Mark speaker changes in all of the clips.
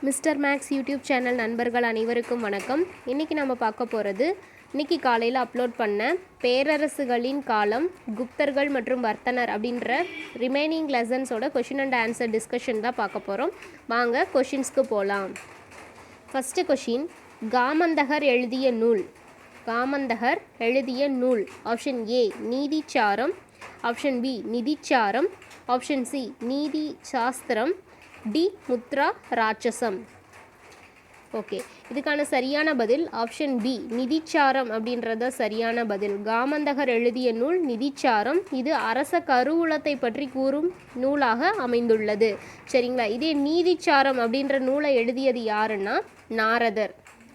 Speaker 1: Mister maths YouTube channel நண்பர்கள் அனைவருக்கும் வணக்கம். இன்றைக்கி நம்ம பார்க்க போகிறது, இன்றைக்கி காலையில் அப்லோட் பண்ண பேரரசுகளின் காலம், குப்தர்கள் மற்றும் வர்த்தனர் அப்படின்ற ரிமைனிங் லெசன்ஸோட கொஷின் அண்ட் ஆன்சர் டிஸ்கஷன் தான் பார்க்க போகிறோம். வாங்க கொஷின்ஸ்க்கு போகலாம். ஃபஸ்ட்டு கொஷின், காமந்தகர் எழுதிய நூல். காமந்தகர் எழுதிய நூல். Option A Nitisaram, option B Nitisaram, option C Neeti Sastram, D Mudra ராட்சசம். Okay, இதுக்கான சரியான பதில் ஆப்ஷன் பி நிதிச்சாரம் அப்படின்றத சரியான பதில். காமந்தகர் எழுதிய நூல் நிதிச்சாரம். இது அரச கருவூலத்தை பற்றி கூறும் நூலாக அமைந்துள்ளது. சரிங்களா. இதே நீதிச்சாரம் அப்படின்ற நூலை எழுதியது யாருன்னா நாரதர்.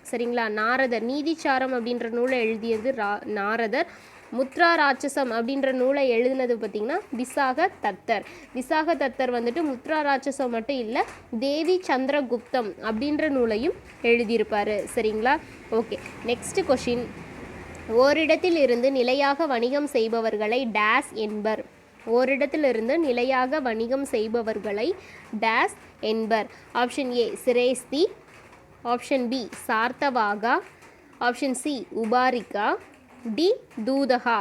Speaker 1: சரிங்களா. நாரதர். நீதிச்சாரம் அப்படின்ற நூலை எழுதியது நாரதர். முத்ரா ராட்சசம் அப்படின்ற நூலை எழுதினது பார்த்திங்கன்னா விசாக தத்தர். விசாக தத்தர் வந்துட்டு முத்ரா ராட்சசம் மட்டும் இல்லை, தேவி சந்திரகுப்தம் அப்படின்ற நூலையும் எழுதியிருப்பார். சரிங்களா. ஓகே, நெக்ஸ்ட் கொஷின், ஓரிடத்தில் இருந்து நிலையாக வணிகம் செய்பவர்களை டேஸ் என்பர். ஓரிடத்திலிருந்து நிலையாக வணிகம் செய்பவர்களை டேஸ் என்பர். Option A shreshthi, option B sarthavaha, option C uparika, D dutaka.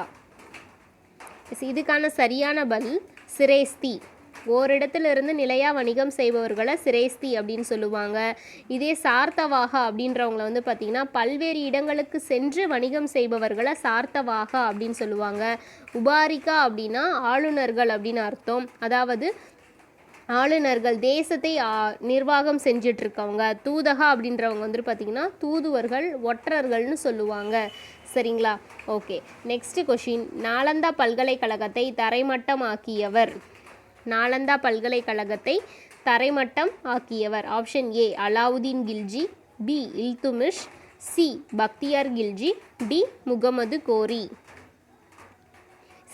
Speaker 1: இதுக்கான சரியான பதில் சிரேஸ்தி. ஓரிடத்திலிருந்து நிலையாக வணிகம் செய்பவர்களை சிரேஸ்தி அப்படின்னு சொல்லுவாங்க. இதே சார்த்தவாகா அப்படின்றவங்கள வந்து பார்த்திங்கன்னா பல்வேறு இடங்களுக்கு சென்று வணிகம் செய்பவர்களை சார்த்தவாகா அப்படின்னு சொல்லுவாங்க. உபாரிகா அப்படின்னா ஆளுநர்கள் அப்படின்னு அர்த்தம். அதாவது ஆளுநர்கள், தேசத்தை நிர்வாகம் செஞ்சிட்ருக்கவங்க. தூதகா அப்படின்றவங்க வந்துட்டு பார்த்திங்கன்னா தூதுவர்கள், ஒற்றர்கள்னு சொல்லுவாங்க. சரிங்களா. ஓகே, நெக்ஸ்ட் கொஷின், நாலந்தா பல்கலைக்கழகத்தை தரைமட்டம் ஆக்கியவர். நாலந்தா பல்கலைக்கழகத்தை தரைமட்டம் ஆக்கியவர். Option A Alauddin Khilji, B Iltutmish, C Bakhtiyar Khilji, D Muhammad Ghori.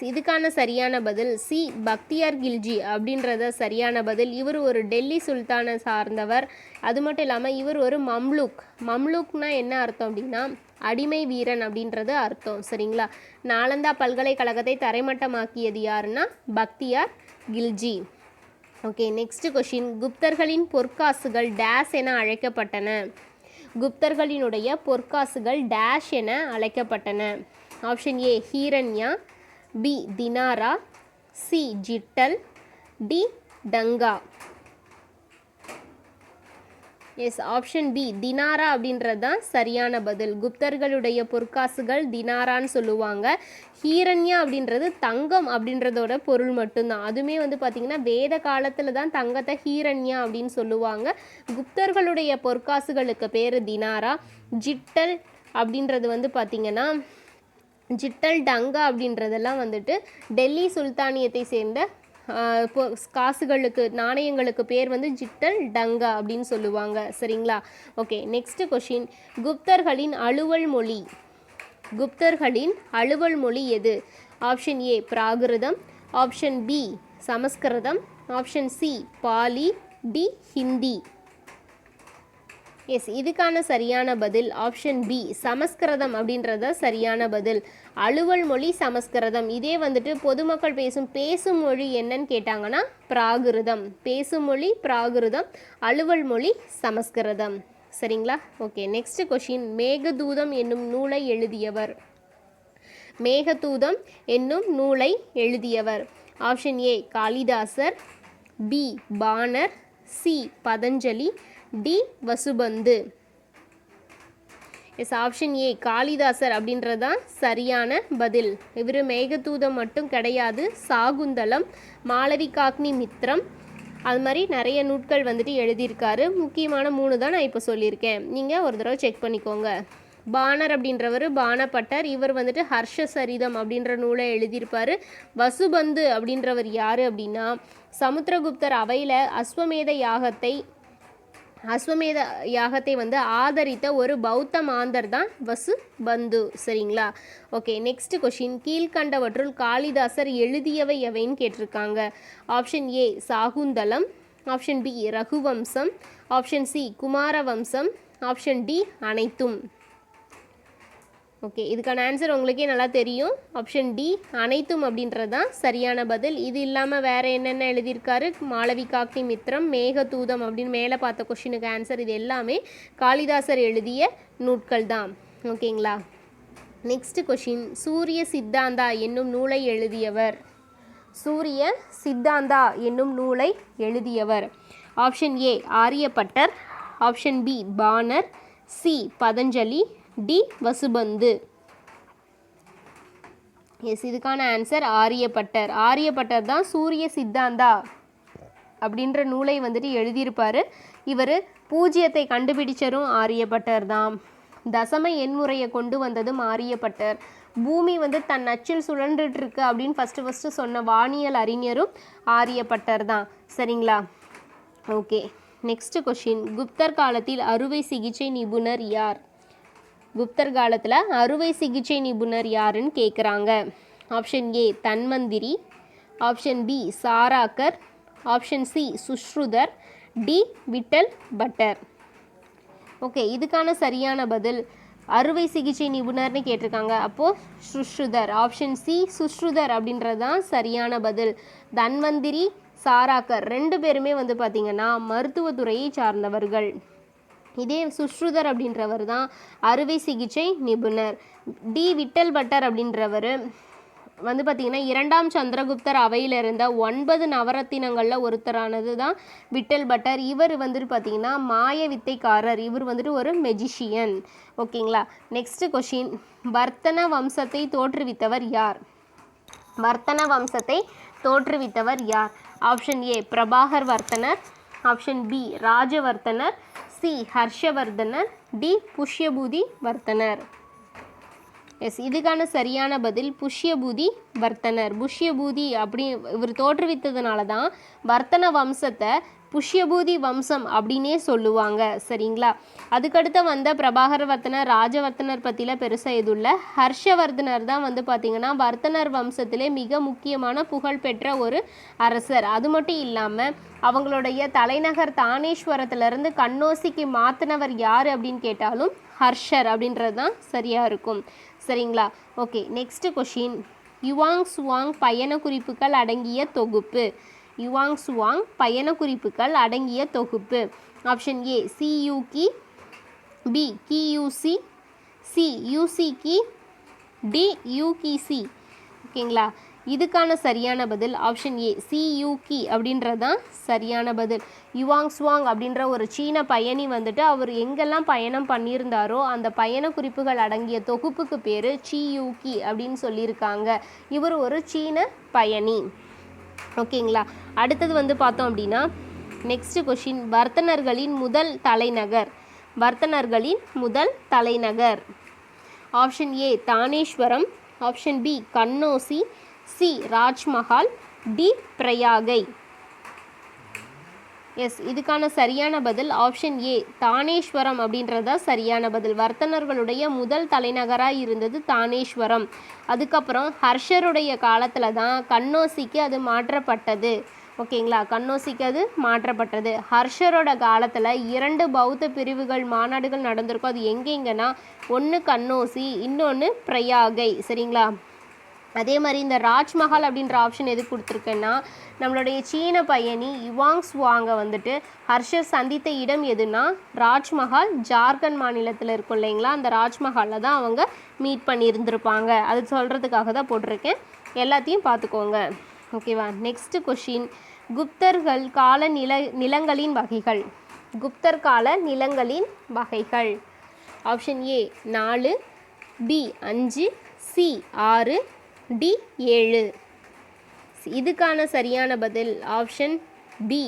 Speaker 1: இதுக்கான சரியான பதில் சி பக்தியார் கில்ஜி அப்படின்றத சரியான பதில். இவர் ஒரு டெல்லி சுல்தானை சார்ந்தவர். அது மட்டும் இல்லாமல் இவர் ஒரு மம்லூக். மம்லூக்னா என்ன அர்த்தம் அப்படின்னா அடிமை வீரன் அப்படின்றது அர்த்தம். சரிங்களா. நாலந்தா பல்கலைக்கழகத்தை தரைமட்டமாக்கியது யாருன்னா Bakhtiyar Khilji. Okay, next question, குப்தர்களின் பொற்காசுகள் டேஷ் என அழைக்கப்பட்டன. குப்தர்களினுடைய பொற்காசுகள் டேஷ் என அழைக்கப்பட்டன. Option A hiranya, B dinara, C jital, D tanka. Yes, option B dinara அப்படின்றது தான் சரியான பதில். குப்தர்களுடைய பொற்காசுகள் தினாரான்னு சொல்லுவாங்க. ஹீரண்யா அப்படின்றது தங்கம் அப்படின்றதோட பொருள் மட்டும்தான். அதுவுமே வந்து பார்த்திங்கன்னா வேத காலத்தில் தான் தங்கத்தை ஹீரண்யா அப்படின்னு சொல்லுவாங்க. குப்தர்களுடைய பொற்காசுகளுக்கு பேர் தினாரா. ஜிட்டல் அப்படின்றது வந்து பார்த்திங்கன்னா ஜிட்டல், டங்கா அப்படின்றதெல்லாம் வந்துட்டு டெல்லி சுல்தானியத்தை சேர்ந்த காசுகளுக்கு, நாணயங்களுக்கு பேர் வந்து ஜிட்டல், டங்கா அப்படின்னு சொல்லுவாங்க. சரிங்களா. ஓகே, நெக்ஸ்ட் கொஷின், குப்தர்களின் அலுவல் மொழி. குப்தர்களின் அலுவல் மொழி எது? ஆப்ஷன் ஏ பிராகிருதம், ஆப்ஷன் பி சமஸ்கிருதம், option C Pali, D Hindi. Yes, இதுக்கான சரியான பதில் ஆப்ஷன் பி சமஸ்கிருதம் அப்படின்றத சரியான பதில். அலுவல் மொழி சமஸ்கிருதம். இதே வந்துட்டு பொதுமக்கள் பேசும் மொழி என்னன்னு கேட்டாங்கன்னா பிராகிருதம். பேசும் மொழி பிராகிருதம், அலுவல் மொழி சமஸ்கிருதம். சரிங்களா. ஓகே, நெக்ஸ்ட் கொஷின், மேகதூதம் என்னும் நூலை எழுதியவர். மேகதூதம் என்னும் நூலை எழுதியவர். ஆப்ஷன் ஏ காளிதாசர், பி பாணர், C Patanjali, D Vasubandhu. Yes, option A காளிதாசர் அப்படின்றதான் சரியான பதில். இவர் மேகதூதம் மட்டும் கிடையாது, சாகுந்தலம், மாளவிகாக்னி மித்ரம், அது மாதிரி நிறைய நூட்கள் வந்துட்டு எழுதியிருக்காரு. முக்கியமான 3 தான் நான் இப்போ சொல்லியிருக்கேன். நீங்கள் ஒரு தடவை செக் பண்ணிக்கோங்க. பாணர் அப்படின்றவர் பாணப்பட்டர். இவர் வந்துட்டு ஹர்ஷசரிதம் அப்படின்ற நூலை எழுதியிருப்பார். வசுபந்து அப்படின்றவர் யார் அப்படின்னா சமுத்திரகுப்தர் அவையில் அஸ்வமேத யாகத்தை வந்து ஆதரித்த ஒரு பௌத்த மாந்தர் தான் வசுபந்து. சரிங்களா. ஓகே, நெக்ஸ்ட் கொஷின், கீழ்கண்டவற்றுள் காளிதாசர் எழுதியவை எவைன்னு கேட்டிருக்காங்க. Option A Shakuntalam, option B Raghuvamsham, option C Kumaravamsham, option D அனைத்தும். ஓகே, இதுக்கான ஆன்சர் உங்களுக்கே நல்லா தெரியும். ஆப்ஷன் டி அனைத்தும் அப்படின்றது தான் சரியான பதில். இது இல்லாமல் வேறு என்னென்ன எழுதியிருக்காரு, மாளவிகாக்னி மித்திரம், மேகதூதம் அப்படின்னு மேலே பார்த்த கொஷினுக்கு ஆன்சர். இது எல்லாமே காளிதாசர் எழுதிய நூட்கள் தான். ஓகேங்களா. நெக்ஸ்ட் கொஷின், சூரிய சித்தாந்தா என்னும் நூலை எழுதியவர். சூரிய சித்தாந்தா என்னும் நூலை எழுதியவர். ஆப்ஷன் ஏ ஆரியப்பட்டர், ஆப்ஷன் பி பாணர், C Patanjali, D Vasubandhu. Yes, இதுக்கான ஆன்சர் ஆரியப்பட்டர். ஆரியப்பட்டர் தான் சூரிய சித்தாந்தா அப்படின்ற நூலை வந்துட்டு எழுதியிருப்பார். இவர் பூஜ்ஜியத்தை கண்டுபிடிச்சரும் ஆரியப்பட்டர் தான். தசம எண்முறையை கொண்டு வந்ததும் ஆரியப்பட்டர். பூமி வந்து தன் அச்சில் சுழன்றுட்டு இருக்கு அப்படின்னு ஃபஸ்ட்டு சொன்ன வானியல் அறிஞரும் ஆரியப்பட்டர் தான். சரிங்களா. ஓகே, நெக்ஸ்ட் கொஷின், குப்தர் காலத்தில் அறுவை சிகிச்சை நிபுணர் யார். குப்தர் காலத்தில் அறுவை சிகிச்சை நிபுணர் யாருன்னு கேட்குறாங்க. Option A Dhanvantari, option B சாராக்கர், ஆப்ஷன் சி சுஷ்ருதர், டி விட்டல் பட்டர். ஓகே, இதுக்கான சரியான பதில் அறுவை சிகிச்சை நிபுணர்னு கேட்டிருக்காங்க. அப்போது சுஷ்ருதர், ஆப்ஷன் சி சுஷ்ருதர் அப்படின்றது தான் சரியான பதில். தன்வந்திரி, சாராக்கர் ரெண்டு பேருமே வந்து பார்த்திங்கன்னா மருத்துவத்துறையை சார்ந்தவர்கள். இதே சுஷ்ருதர் அப்படின்றவர் தான் அறுவை சிகிச்சை நிபுணர். டி விட்டல் பட்டர் அப்படின்றவர் வந்து பார்த்திங்கன்னா 2ஆம் சந்திரகுப்தர் அவையில் இருந்த 9 நவரத்தினங்களில் ஒருத்தரானது தான் விட்டல் பட்டர். இவர் வந்துட்டு பார்த்திங்கன்னா மாய வித்தைக்காரர். இவர் வந்துட்டு ஒரு மெஜிஷியன். ஓகேங்களா. நெக்ஸ்ட் கொஷின், வர்த்தன வம்சத்தை தோற்றுவித்தவர் யார். வர்த்தன வம்சத்தை தோற்றுவித்தவர் யார். ஆப்ஷன் ஏ பிரபாகர் வர்த்தனர், ஆப்ஷன் பி ராஜவர்த்தனர், சி ஹர்ஷவர்தனர், டி புஷ்யபூதி வர்த்தனர். எஸ், இதுக்கான சரியான பதில் புஷ்யபூதி வர்த்தனர். புஷ்யபூதி அப்படி இவர் தோற்றுவித்ததுனால தான் வர்த்தன வம்சத்தை புஷ்யபூதி வம்சம் அப்படின்னே சொல்லுவாங்க. சரிங்களா. அதுக்கடுத்து வந்த பிரபாகர வர்த்தனர், ராஜவர்த்தனர் பற்றியில் பெருசாக எதுவும் இல்லை. ஹர்ஷவர்தனர் தான் வந்து பார்த்திங்கன்னா வர்த்தனர் வம்சத்திலே மிக முக்கியமான புகழ்பெற்ற ஒரு அரசர். அது மட்டும் இல்லாமல் அவங்களுடைய தலைநகர் தானேஸ்வரத்திலிருந்து கண்ணோசிக்கு மாற்றினவர் யார் அப்படின்னு கேட்டாலும் ஹர்ஷர் அப்படின்றது தான் சரியாக இருக்கும். சரிங்களா. Okay, next question, Yuan Chuang பயண குறிப்புகள் அடங்கிய தொகுப்பு. யுவாங் சுவாங் பயண குறிப்புகள் அடங்கிய தொகுப்பு. ஆப்ஷன் ஏ சியூகி, பி கியூசி, சி யூசிகி, டி யூகிசி. ஓகேங்களா. இதுக்கான சரியான பதில் ஆப்ஷன் ஏ சியூகி அப்படின்றது தான் சரியான பதில். யுவாங் சுவாங் அப்படின்ற ஒரு சீன பயணி வந்துட்டு அவர் எங்கெல்லாம் பயணம் பண்ணியிருந்தாரோ அந்த பயண குறிப்புகள் அடங்கிய தொகுப்புக்கு பேர் சியூகி அப்படின்னு சொல்லியிருக்காங்க. இவர் ஒரு சீன பயணி. ஓகேங்களா. அடுத்தது வந்து பார்த்தோம் அப்படின்னா நெக்ஸ்ட் கொஷின், வர்த்தனர்களின் முதல் தலைநகர். வர்த்தனர்களின் முதல் தலைநகர். ஆப்ஷன் ஏ தானேஸ்வரம், ஆப்ஷன் பி கண்ணோசி, சி ராஜ்மஹால், டி பிரயாகை. எஸ், இதுக்கான சரியான பதில் ஆப்ஷன் ஏ தானேஸ்வரம் அப்படின்றதா சரியான பதில். வர்த்தனர்களுடைய முதல் தலைநகராக இருந்தது தானேஸ்வரம். அதுக்கப்புறம் ஹர்ஷருடைய காலத்தில் தான் கண்ணோசிக்கு அது மாற்றப்பட்டது. ஓகேங்களா. கண்ணோசிக்கு அது மாற்றப்பட்டது. ஹர்ஷரோட காலத்தில் 2 பௌத்த பிரிவுகள் மாநாடுகள் நடந்திருக்கும். அது எங்கெங்கன்னா ஒன்று கண்ணோசி, இன்னொன்று பிரயாகை. சரிங்களா. அதே மாதிரி இந்த ராஜ்மஹால் அப்படின்ற ஆப்ஷன் எதுக்கு கொடுத்துருக்கேன்னா நம்மளுடைய சீன பயணி யுவாங் சுவாங்கை வந்துட்டு ஹர்ஷர் சந்தித்த இடம் எதுனா ராஜ்மஹால் ஜார்க்கண்ட் மாநிலத்தில் இருக்கும் இல்லைங்களா. அந்த ராஜ்மஹாலில் தான் அவங்க மீட் பண்ணியிருந்திருப்பாங்க. அது சொல்கிறதுக்காக தான் போட்டிருக்கேன். எல்லாத்தையும் பார்த்துக்கோங்க. ஓகேவா. நெக்ஸ்ட் கொஷின், குப்தர்கள் கால நிலங்களின் வகைகள். குப்தர் கால நிலங்களின் வகைகள். Option A 4, B 5, C 6, D 7. இதுக்கான சரியான பதில் ஆப்ஷன் பி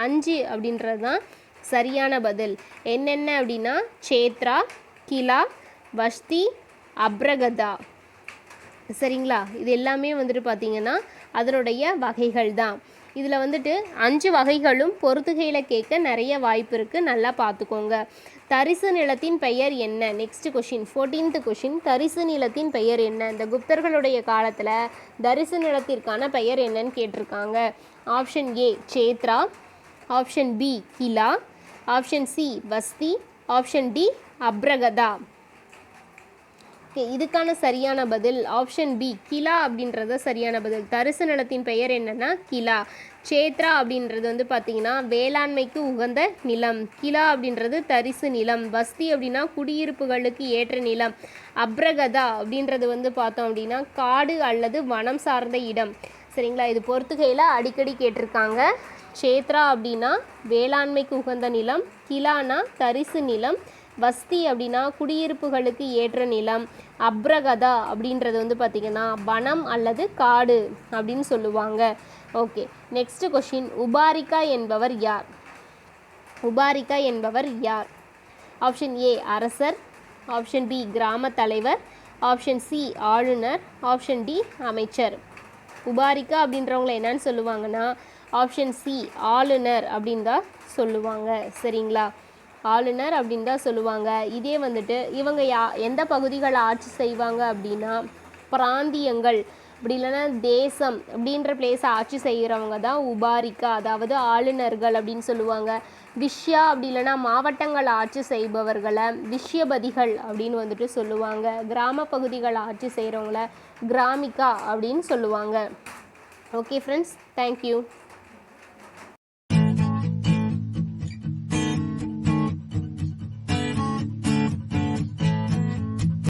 Speaker 1: 5 அப்படின்றது தான் சரியான பதில். என்னென்ன அப்படின்னா சேத்ரா, கிலா, வஷ்தி, அப்ரகதா. சரிங்களா. இது எல்லாமே வந்துட்டு பார்த்திங்கன்னா அதனுடைய வகைகள் தான். இதில் வந்துட்டு 5 வகைகளும் பொறுத்துகையில் கேட்க நிறைய வாய்ப்பு இருக்குது. நல்லா பார்த்துக்கோங்க. தரிசு நிலத்தின் பெயர் என்ன. நெக்ஸ்ட் கொஷின் 14th கொஷின், தரிசு நிலத்தின் பெயர் என்ன. இந்த குப்தர்களுடைய காலத்தில் தரிசு நிலத்திற்கான பெயர் என்னன்னு கேட்டிருக்காங்க. Option A kshetra, option B khila, option C vasti, option D aprahata. Okay, இதுக்கான சரியான பதில் ஆப்ஷன் பி, கிலா அப்படின்றது சரியான பதில். தரிசு நிலத்தின் பெயர் என்னன்னா கிலா. சேத்ரா அப்படின்றது வந்து பார்த்திங்கன்னா வேளாண்மைக்கு உகந்த நிலம். கிலா அப்படின்றது தரிசு நிலம். பஸ்தி அப்படின்னா குடியிருப்புகளுக்கு ஏற்ற நிலம். அப்ரகதா அப்படின்றது வந்து பார்த்தோம் அப்படின்னா காடு அல்லது வனம் சார்ந்த இடம். சரிங்களா, இது பொறுத்துகையில் அடிக்கடி கேட்டிருக்காங்க. சேத்ரா அப்படின்னா வேளாண்மைக்கு உகந்த நிலம், கிலானா தரிசு நிலம், வஸ்தி அப்படின்னா குடியிருப்புகளுக்கு ஏற்ற நிலம், அப்ரகதா அப்படின்றது வந்து பார்த்திங்கன்னா வனம் அல்லது காடு அப்படின்னு சொல்லுவாங்க. Okay, next question. உபாரிகா என்பவர் யார்? உபாரிகா என்பவர் யார்? ஆப்ஷன் ஏ அரசர், ஆப்ஷன் பி கிராம தலைவர், ஆப்ஷன் சி ஆளுநர், ஆப்ஷன் டி அமைச்சர். உபாரிகா அப்படின்றவங்களை என்னன்னு சொல்லுவாங்கன்னா ஆப்ஷன் சி ஆளுநர் அப்படின்னு தான் சொல்லுவாங்க. சரிங்களா, ஆளுநர் அப்படின்னு தான் சொல்லுவாங்க. இதே வந்துட்டு இவங்க எந்த பகுதிகளை ஆட்சி செய்வாங்க அப்படின்னா பிராந்தியங்கள் அப்படி இல்லைன்னா தேசம் அப்படின்ற பிளேஸை ஆட்சி செய்கிறவங்க தான் உபாரிகா, அதாவது ஆளுநர்கள் அப்படின்னு சொல்லுவாங்க. விஷயா அப்படி இல்லைன்னா மாவட்டங்களை ஆட்சி செய்பவர்களை விஷயபதிகள் அப்படின்னு வந்துட்டு சொல்லுவாங்க. கிராம பகுதிகளை ஆட்சி செய்கிறவங்கள கிராமிகா அப்படின்னு சொல்லுவாங்க. Okay friends, thank you.